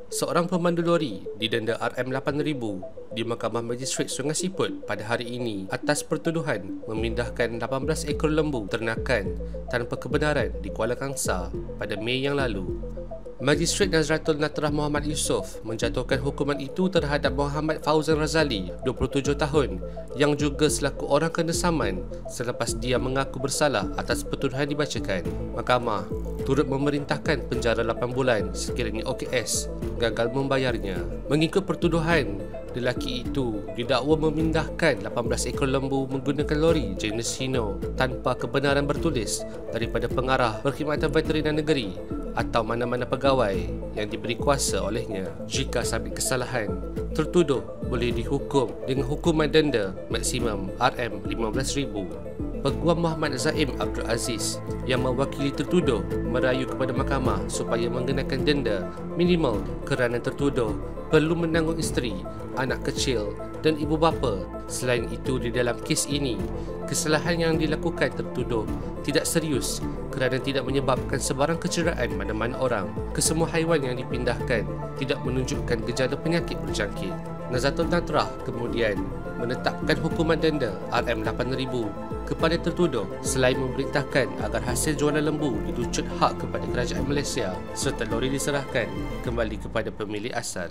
Seorang pemandu lori didenda RM8,000 di Mahkamah Magistrate Sungai Siput pada hari ini atas pertuduhan memindahkan 18 ekor lembu ternakan tanpa kebenaran di Kuala Kangsar pada Mei yang lalu. Magistrate Nazratul Natrah Muhammad Yusof menjatuhkan hukuman itu terhadap Muhammad Fauzan Razali, 27 tahun, yang juga selaku orang kena saman selepas dia mengaku bersalah atas pertuduhan dibacakan. Mahkamah turut memerintahkan penjara 8 bulan sekiranya OKS gagal membayarnya. Mengikut pertuduhan, lelaki itu didakwa memindahkan 18 ekor lembu menggunakan lori jenis Hino tanpa kebenaran bertulis daripada pengarah Perkhidmatan Veteriner Negeri atau mana-mana pegawai yang diberi kuasa olehnya. Jika sabit kesalahan, tertuduh boleh dihukum dengan hukuman denda maksimum RM15,000. Peguam Muhammad Zaim Abdul Aziz yang mewakili tertuduh merayu kepada mahkamah supaya mengenakan denda minimal kerana tertuduh perlu menanggung isteri, anak kecil dan ibu bapa. Selain itu, di dalam kes ini, kesalahan yang dilakukan tertuduh tidak serius kerana tidak menyebabkan sebarang kecederaan mana-mana orang. Kesemua haiwan yang dipindahkan tidak menunjukkan gejala penyakit berjangkit. Nazratul Natrah kemudian menetapkan hukuman denda RM8,000 kepada tertuduh selain memerintahkan agar hasil jualan lembu dirucut hak kepada kerajaan Malaysia serta lori diserahkan kembali kepada pemilik asal.